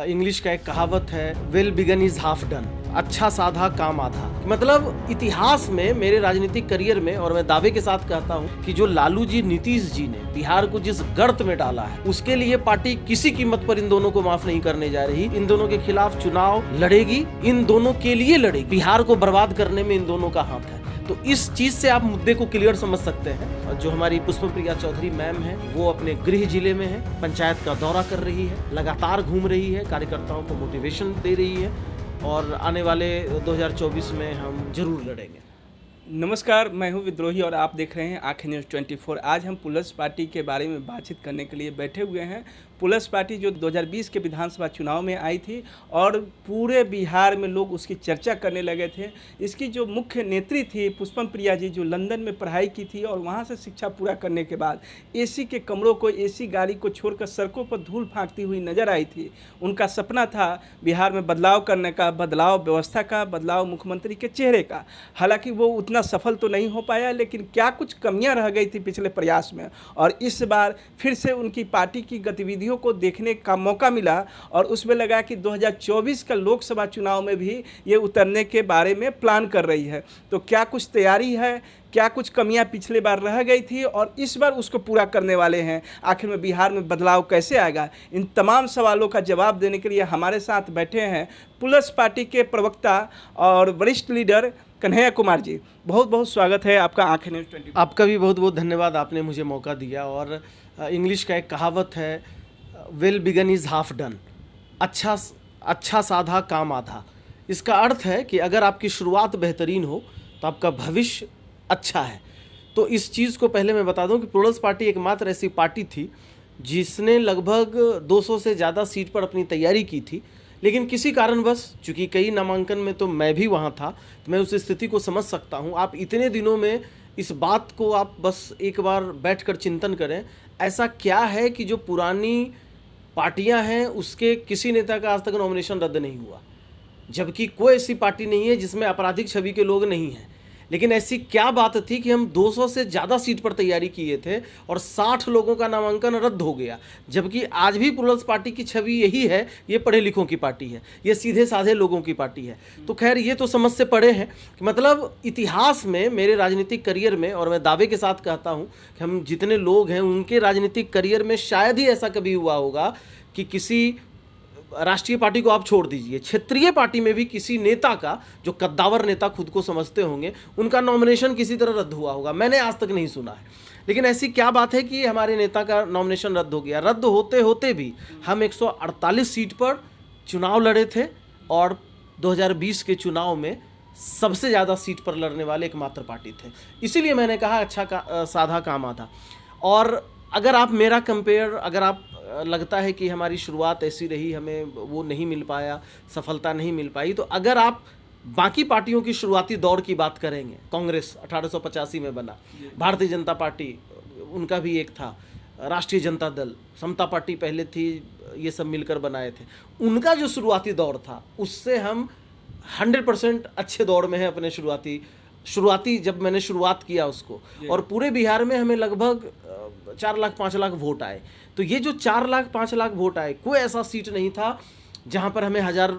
English का एक कहावत है, well begun is half done. अच्छा साधा काम आधा। मतलब इतिहास में, मेरे राजनीतिक करियर में, और मैं दावे के साथ कहता हूं कि जो लालू जी, नीतीश जी ने बिहार को जिस गर्त में डाला है, उसके लिए पार्टी किसी कीमत पर इन दोनों को माफ नहीं करने जा रही। इन दोनों के खिलाफ चुनाव लड़ेगी, इन दोनों के लिए लड़ेगी। बिहार को बर्बाद करने में इन दोनों का हाथ है। तो इस चीज से आप मुद्दे को क्लियर समझ सकते हैं। जो हमारी पुष्पप्रिया चौधरी मैम है, वो अपने गृह जिले में है, पंचायत का दौरा कर रही है, लगातार घूम रही है, कार्यकर्ताओं को मोटिवेशन दे रही है, और आने वाले 2024 में हम जरूर लड़ेंगे। नमस्कार, मैं हूं विद्रोही और आप देख रहे हैं आंखें न्यूज़ 24। आज हम प्लस पार्टी के बारे में बातचीत करने के लिए बैठे हुए हैं। प्लस पार्टी जो 2020 के विधानसभा चुनाव में आई थी और पूरे बिहार में लोग उसकी चर्चा करने लगे थे। इसकी जो मुख्य नेत्री थी पुष्पम प्रिया जी, जो लंदन में पढ़ाई की थी और वहाँ से शिक्षा पूरा करने के बाद एसी के कमरों को, एसी गाड़ी को छोड़कर सड़कों पर धूल फाँकती हुई नजर आई थी। उनका सपना था बिहार में बदलाव करने का, बदलाव व्यवस्था का, बदलाव मुख्यमंत्री के चेहरे का। हालांकि वो उतना सफल तो नहीं हो पाया, लेकिन क्या कुछ कमियां रह गई थी पिछले प्रयास में, और इस बार फिर से उनकी पार्टी की गतिविधियों को देखने का मौका मिला और उसमें लगा कि 2024 का लोकसभा चुनाव में भी ये उतरने के बारे में प्लान कर रही है। तो क्या कुछ तैयारी है, क्या कुछ कमियां पिछले बार रह गई थी और इस बार उसको पूरा करने वाले हैं? आखिर में बिहार में बदलाव कैसे आएगा? इन तमाम सवालों का जवाब देने के लिए हमारे साथ बैठे हैं प्लस पार्टी के प्रवक्ता और वरिष्ठ लीडर कन्हैया कुमार जी। बहुत बहुत स्वागत है आपका आंखें न्यूज़ 24। आपका भी बहुत बहुत धन्यवाद, आपने मुझे मौका दिया। और इंग्लिश का एक कहावत है, well begun is half done. अच्छा साधा काम आधा। इसका अर्थ है कि अगर आपकी शुरुआत बेहतरीन हो तो आपका भविष्य अच्छा है। तो इस चीज़ को पहले मैं बता दूं कि प्लस पार्टी एकमात्र ऐसी पार्टी थी जिसने लगभग 200 से ज़्यादा सीट पर अपनी तैयारी की थी, लेकिन किसी कारणवश, चूँकि कई नामांकन में तो मैं भी वहाँ था, तो मैं उस स्थिति को समझ सकता हूँ। आप इतने दिनों में इस बात को आप बस एक बार बैठकर चिंतन करें, ऐसा क्या है कि जो पुरानी पार्टियां हैं उसके किसी नेता का आज तक नॉमिनेशन रद्द नहीं हुआ, जबकि कोई ऐसी पार्टी नहीं है जिसमें आपराधिक छवि के लोग नहीं हैं। लेकिन ऐसी क्या बात थी कि हम 200 से ज़्यादा सीट पर तैयारी किए थे और 60 लोगों का नामांकन रद्द हो गया, जबकि आज भी प्लस पार्टी की छवि यही है, ये पढ़े लिखों की पार्टी है, ये सीधे साधे लोगों की पार्टी है। तो खैर, ये तो समझ से पड़े हैं कि मतलब इतिहास में, मेरे राजनीतिक करियर में, और मैं दावे के साथ कहता हूँ कि हम जितने लोग हैं उनके राजनीतिक करियर में शायद ही ऐसा कभी हुआ होगा कि किसी राष्ट्रीय पार्टी को आप छोड़ दीजिए, क्षेत्रीय पार्टी में भी किसी नेता का, जो कद्दावर नेता खुद को समझते होंगे, उनका नॉमिनेशन किसी तरह रद्द हुआ होगा। मैंने आज तक नहीं सुना है। लेकिन ऐसी क्या बात है कि हमारे नेता का नॉमिनेशन रद्द हो गया? रद्द होते होते भी हम 148 सीट पर चुनाव लड़े थे और 2020 के चुनाव में सबसे ज़्यादा सीट पर लड़ने वाले एकमात्र पार्टी थे। इसीलिए मैंने कहा साधा काम आधा। और अगर आप मेरा कंपेयर, अगर आप लगता है कि हमारी शुरुआत ऐसी रही, हमें वो नहीं मिल पाया, सफलता नहीं मिल पाई, तो अगर आप बाकी पार्टियों की शुरुआती दौर की बात करेंगे, कांग्रेस 1885 में बना, भारतीय जनता पार्टी उनका भी एक था, राष्ट्रीय जनता दल, समता पार्टी पहले थी, ये सब मिलकर बनाए थे। उनका जो शुरुआती दौर था उससे हम 100% अच्छे दौर में हैं अपने शुरुआती जब मैंने शुरुआत किया उसको। और पूरे बिहार में हमें लगभग 4 लाख 5 लाख वोट आए। तो ये जो 4 लाख 5 लाख वोट आए, कोई ऐसा सीट नहीं था जहां पर हमें 1000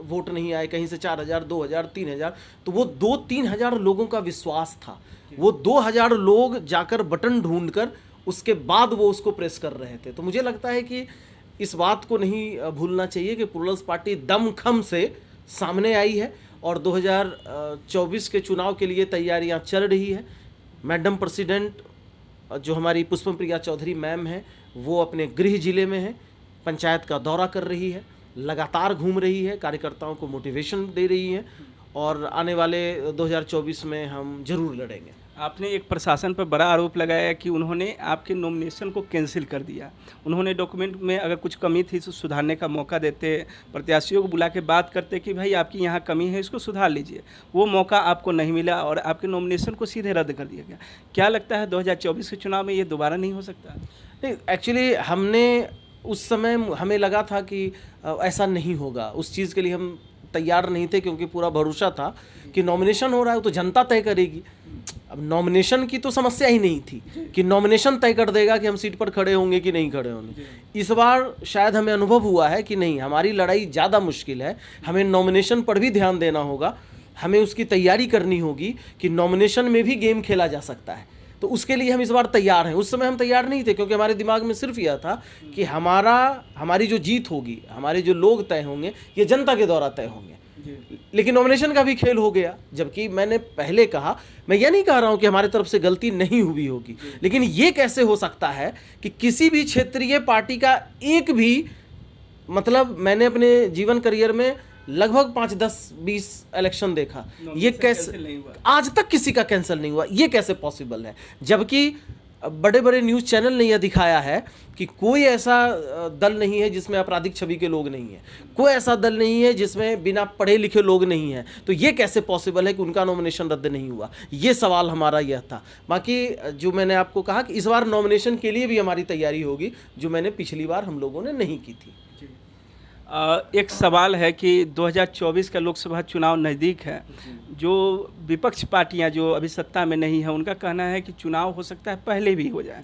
वोट नहीं आए, कहीं से 4000, 2000, 3000। तो वो 2-3 हजार लोगों का विश्वास था। वो 2000 लोग जाकर बटन ढूंढकर उसके बाद वो उसको प्रेस कर रहे थे। तो मुझे लगता है कि इस बात को नहीं भूलना चाहिए कि प्लस पार्टी दमखम से सामने आई है और 2024 के चुनाव के लिए तैयारियां चल रही है। मैडम प्रेसिडेंट जो हमारी पुष्पप्रिया चौधरी मैम है, वो अपने गृह जिले में है, पंचायत का दौरा कर रही है, लगातार घूम रही है, कार्यकर्ताओं को मोटिवेशन दे रही है, और आने वाले 2024 में हम जरूर लड़ेंगे। आपने एक प्रशासन पर बड़ा आरोप लगाया कि उन्होंने आपके नॉमिनेशन को कैंसिल कर दिया। उन्होंने डॉक्यूमेंट में अगर कुछ कमी थी तो सुधारने का मौका देते, प्रत्याशियों को बुला के बात करते कि भाई आपकी यहाँ कमी है, इसको सुधार लीजिए। वो मौका आपको नहीं मिला और आपके नॉमिनेशन को सीधे रद्द कर दिया गया। क्या लगता है 2024 के चुनाव में ये दोबारा नहीं हो सकता? नहीं, एक्चुअली हमने उस समय, हमें लगा था कि ऐसा नहीं होगा। उस चीज़ के लिए हम तैयार नहीं थे, क्योंकि पूरा भरोसा था कि नॉमिनेशन हो रहा है तो जनता तय करेगी। अब नॉमिनेशन की तो समस्या ही नहीं थी कि नॉमिनेशन तय कर देगा कि हम सीट पर खड़े होंगे कि नहीं खड़े होंगे। इस बार शायद हमें अनुभव हुआ है कि नहीं, हमारी लड़ाई ज़्यादा मुश्किल है, हमें नॉमिनेशन पर भी ध्यान देना होगा, हमें उसकी तैयारी करनी होगी कि नॉमिनेशन में भी गेम खेला जा सकता है। तो उसके लिए हम इस बार तैयार हैं। उस समय हम तैयार नहीं थे क्योंकि हमारे दिमाग में सिर्फ यह था कि हमारी जो जीत होगी, हमारे जो लोग तय होंगे, ये जनता के द्वारा तय होंगे। लेकिन नॉमिनेशन का भी खेल हो गया। जबकि मैंने पहले कहा, मैं ये नहीं कह रहा हूं कि हमारे तरफ से गलती नहीं हुई होगी, लेकिन ये कैसे हो सकता है कि किसी भी क्षेत्रीय पार्टी का एक भी, मतलब मैंने अपने जीवन करियर में लगभग 5, 10, 20 इलेक्शन देखा, ये कैसे आज तक किसी का कैंसिल नहीं हुआ, ये कैसे पॉसिबल है? जबकि बड़े बड़े न्यूज़ चैनल ने यह दिखाया है कि कोई ऐसा दल नहीं है जिसमें आपराधिक छवि के लोग नहीं हैं, कोई ऐसा दल नहीं है जिसमें बिना पढ़े लिखे लोग नहीं हैं। तो ये कैसे पॉसिबल है कि उनका नॉमिनेशन रद्द नहीं हुआ? ये सवाल हमारा यह था। बाकी जो मैंने आपको कहा कि इस बार नॉमिनेशन के लिए भी हमारी तैयारी होगी, जो मैंने पिछली बार हम लोगों ने नहीं की थी। एक सवाल है कि 2024 का लोकसभा चुनाव नज़दीक है। जो विपक्ष पार्टियां जो अभी सत्ता में नहीं है, उनका कहना है कि चुनाव हो सकता है पहले भी हो जाए।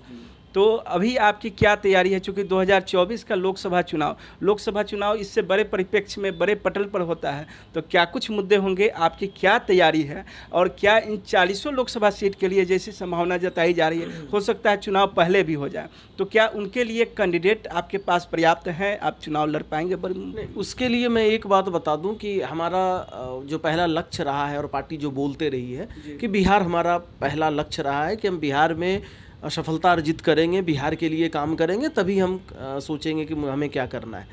तो अभी आपकी क्या तैयारी है? चूँकि 2024 का लोकसभा चुनाव इससे बड़े परिप्रेक्ष्य में, बड़े पटल पर होता है, तो क्या कुछ मुद्दे होंगे? आपकी क्या तैयारी है? और क्या इन 40 लोकसभा सीट के लिए जैसी संभावना जताई जा रही है, हो सकता है चुनाव पहले भी हो जाए, तो क्या उनके लिए कैंडिडेट आपके पास पर्याप्त हैं? आप चुनाव लड़ पाएंगे? उसके लिए मैं एक बात बता दूं कि हमारा जो पहला लक्ष्य रहा है, और पार्टी जो बोलते रही है कि बिहार हमारा पहला लक्ष्य रहा है कि हम बिहार में सफलता अर्जित करेंगे, बिहार के लिए काम करेंगे, तभी हम सोचेंगे कि हमें क्या करना है।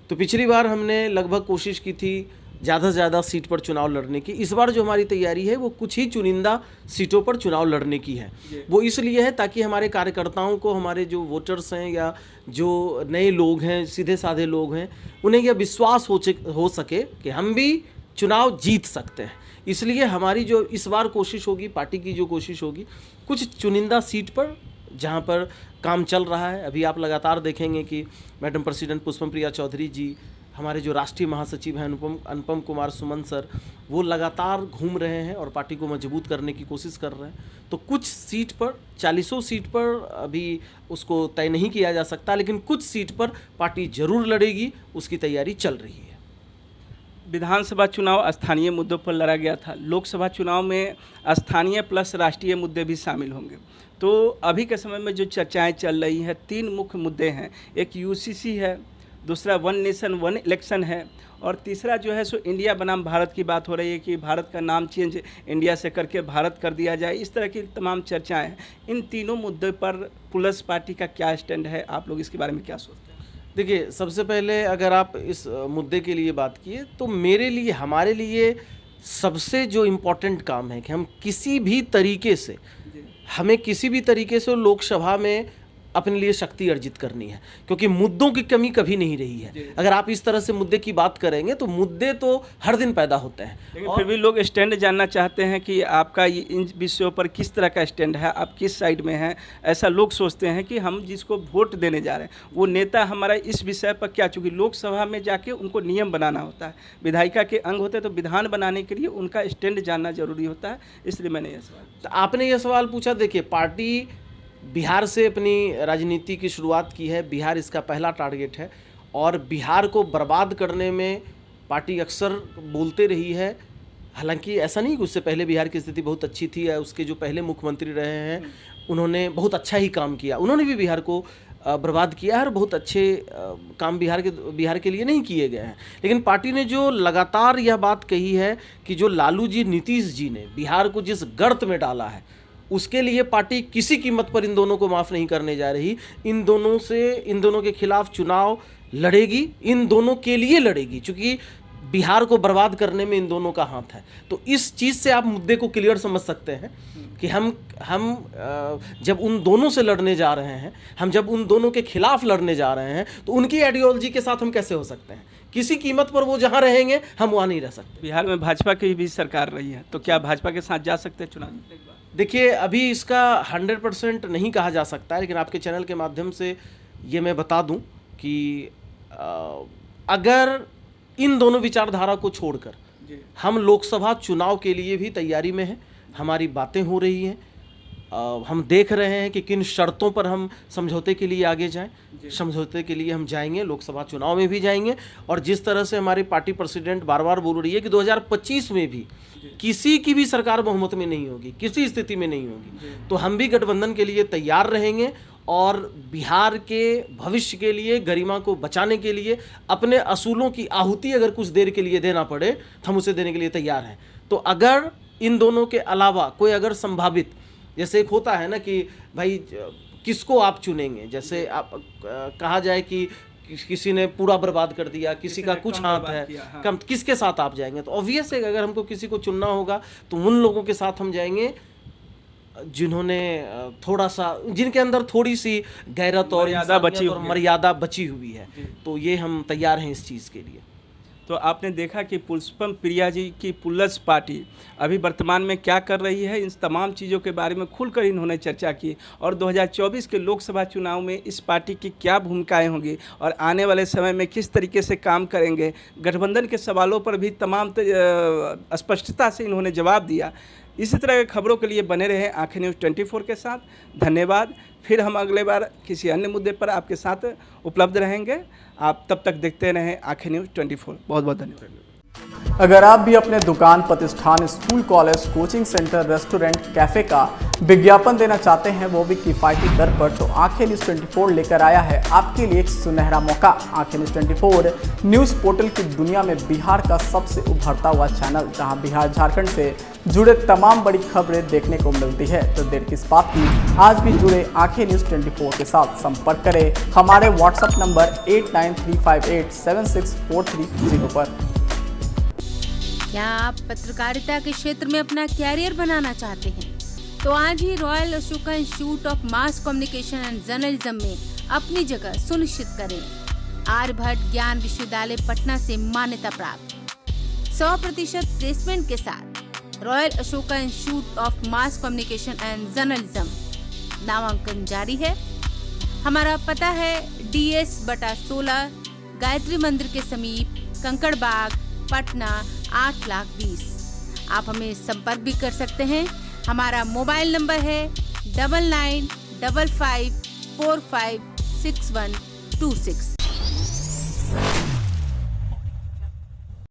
तो पिछली बार हमने लगभग कोशिश की थी ज़्यादा से ज़्यादा सीट पर चुनाव लड़ने की। इस बार जो हमारी तैयारी है वो कुछ ही चुनिंदा सीटों पर चुनाव लड़ने की है। वो इसलिए है ताकि हमारे कार्यकर्ताओं को, हमारे जो वोटर्स हैं या जो नए लोग हैं, सीधे साधे लोग हैं, उन्हें यह विश्वास हो सके कि हम भी चुनाव जीत सकते हैं। इसलिए हमारी जो इस बार कोशिश होगी, पार्टी की जो कोशिश होगी, कुछ चुनिंदा सीट पर जहां पर काम चल रहा है। अभी आप लगातार देखेंगे कि मैडम प्रेसिडेंट पुष्पम प्रिया चौधरी जी, हमारे जो राष्ट्रीय महासचिव हैं अनुपम कुमार सुमन सर, वो लगातार घूम रहे हैं और पार्टी को मजबूत करने की कोशिश कर रहे हैं। तो कुछ सीट पर, 40 सीट पर अभी उसको तय नहीं किया जा सकता, लेकिन कुछ सीट पर पार्टी जरूर लड़ेगी, उसकी तैयारी चल रही है। विधानसभा चुनाव स्थानीय मुद्दों पर लड़ा गया था। लोकसभा चुनाव में स्थानीय प्लस राष्ट्रीय मुद्दे भी शामिल होंगे। तो अभी के समय में जो चर्चाएं चल रही हैं, 3 मुख्य मुद्दे हैं। एक यूसीसी है, दूसरा वन नेशन वन इलेक्शन है, और तीसरा जो है सो इंडिया बनाम भारत की बात हो रही है कि भारत का नाम चेंज इंडिया से करके भारत कर दिया जाए। इस तरह की तमाम चर्चाएं हैं। इन तीनों मुद्दों पर प्लस पार्टी का क्या स्टैंड है? आप लोग इसके बारे में क्या सोचते हैं? देखिए, सबसे पहले अगर आप इस मुद्दे के लिए बात किए, तो मेरे लिए, हमारे लिए सबसे जो इम्पोर्टेंट काम है कि हम किसी भी तरीके से, हमें किसी भी तरीके से लोकसभा में अपने लिए शक्ति अर्जित करनी है, क्योंकि मुद्दों की कमी कभी नहीं रही है। अगर आप इस तरह से मुद्दे की बात करेंगे तो मुद्दे तो हर दिन पैदा होते हैं, लेकिन फिर भी लोग स्टैंड जानना चाहते हैं कि आपका इन विषयों पर किस तरह का स्टैंड है, आप किस साइड में हैं। ऐसा लोग सोचते हैं कि हम जिसको वोट देने जा रहे हैं वो नेता हमारा इस विषय पर क्या, चूँकि लोकसभा में जाके उनको नियम बनाना होता है, विधायिका के अंग होते हैं, तो विधान बनाने के लिए उनका स्टैंड जानना जरूरी होता है। इसलिए मैंने यह सवाल, आपने यह सवाल पूछा। देखिए, पार्टी बिहार से अपनी राजनीति की शुरुआत की है, बिहार इसका पहला टारगेट है, और बिहार को बर्बाद करने में पार्टी अक्सर बोलते रही है। हालांकि ऐसा नहीं कि उससे पहले बिहार की स्थिति बहुत अच्छी थी, उसके जो पहले मुख्यमंत्री रहे हैं उन्होंने बहुत अच्छा ही काम किया, उन्होंने भी बिहार को बर्बाद किया है, और बहुत अच्छे काम बिहार के लिए नहीं किए गए हैं। लेकिन पार्टी ने जो लगातार यह बात कही है कि जो लालू जी, नीतीश जी ने बिहार को जिस गर्त में डाला है, उसके लिए पार्टी किसी कीमत पर इन दोनों को माफ़ नहीं करने जा रही। इन दोनों के खिलाफ चुनाव लड़ेगी, इन दोनों के लिए लड़ेगी, क्योंकि बिहार को बर्बाद करने में इन दोनों का हाथ है। तो इस चीज़ से आप मुद्दे को क्लियर समझ सकते हैं कि हम जब उन दोनों से लड़ने जा रहे हैं, हम जब उन दोनों के खिलाफ लड़ने जा रहे हैं, तो उनकी आइडियोलॉजी के साथ हम कैसे हो सकते हैं? किसी कीमत पर वो जहाँ रहेंगे हम वहाँ नहीं रह सकते। बिहार में भाजपा की भी सरकार रही है, तो क्या भाजपा के साथ जा सकते हैं चुनाव? देखिए, अभी इसका 100% नहीं कहा जा सकता है, लेकिन आपके चैनल के माध्यम से ये मैं बता दूं कि अगर इन दोनों विचारधारा को छोड़कर हम लोकसभा चुनाव के लिए भी तैयारी में हैं, हमारी बातें हो रही हैं, हम देख रहे हैं कि किन शर्तों पर हम समझौते के लिए आगे जाएं। समझौते के लिए हम जाएंगे, लोकसभा चुनाव में भी जाएंगे, और जिस तरह से हमारी पार्टी प्रेसिडेंट बार बार बोल रही है कि 2025 में भी किसी की भी सरकार बहुमत में नहीं होगी, किसी स्थिति में नहीं होगी, तो हम भी गठबंधन के लिए तैयार रहेंगे और बिहार के भविष्य के लिए, गरिमा को बचाने के लिए अपने असूलों की आहुति अगर कुछ देर के लिए देना पड़े तो हम उसे देने के लिए तैयार हैं। तो अगर इन दोनों के अलावा कोई अगर संभावित, जैसे एक होता है ना कि भाई किसको आप चुनेंगे, जैसे आप कहा जाए कि किसी ने पूरा बर्बाद कर दिया, किसी का कुछ हाथ है कम, किसके साथ आप जाएंगे? तो ऑब्वियस है कि अगर हमको किसी को चुनना होगा तो उन लोगों के साथ हम जाएंगे जिन्होंने थोड़ा सा, जिनके अंदर थोड़ी सी गैरत और मर्यादा बची हुई है। तो ये हम तैयार हैं इस चीज़ के लिए। तो आपने देखा कि पुष्पम प्रिया जी की पुल्लस पार्टी अभी वर्तमान में क्या कर रही है, इन तमाम चीज़ों के बारे में खुलकर इन्होंने चर्चा की, और 2024 के लोकसभा चुनाव में इस पार्टी की क्या भूमिकाएं होंगी और आने वाले समय में किस तरीके से काम करेंगे। गठबंधन के सवालों पर भी तमाम स्पष्टता से इन्होंने जवाब दिया। इसी तरह की खबरों के लिए बने रहे आंखें न्यूज़ 24 के साथ। धन्यवाद। फिर हम अगले बार किसी अन्य मुद्दे पर आपके साथ उपलब्ध रहेंगे। आप तब तक देखते रहें आंखें न्यूज़ 24। बहुत बहुत धन्यवाद। अगर आप भी अपने दुकान, प्रतिष्ठान, school, college, coaching centre, restaurant, cafe का विज्ञापन देना चाहते हैं, वो भी किफ़ायती दर पर, तो आंखें न्यूज़ 24 लेकर आया है आपके लिए एक सुनहरा मौका। आंखें न्यूज़ 24 न्यूज़ पोर्टल की दुनिया में बिहार का सबसे उभरता हुआ चैनल, जहां बिहार झारखंड से जुड़े तमाम बड़ी खबरें देखने को मिलती है। तो देर किस बात की, आज भी जुड़े आंखें न्यूज़ 24 के साथ। संपर्क करें हमारे व्हाट्सएप नंबर 8935876430 पर। क्या आप पत्रकारिता के क्षेत्र में अपना कैरियर बनाना चाहते हैं? तो आज ही royal Ashoka institute of mass communication and journalism में अपनी जगह सुनिश्चित करें। आर्यभट्ट ज्ञान विश्वविद्यालय पटना से मान्यता प्राप्त 100% प्लेसमेंट के साथ royal Ashoka institute of mass communication and journalism नामांकन जारी है। हमारा पता है DS/16 गायत्री मंदिर के समीप, कंकड़ बाग, पटना 8,20,000। आप हमें संपर्क भी कर सकते हैं। हमारा मोबाइल नंबर है 9955456126।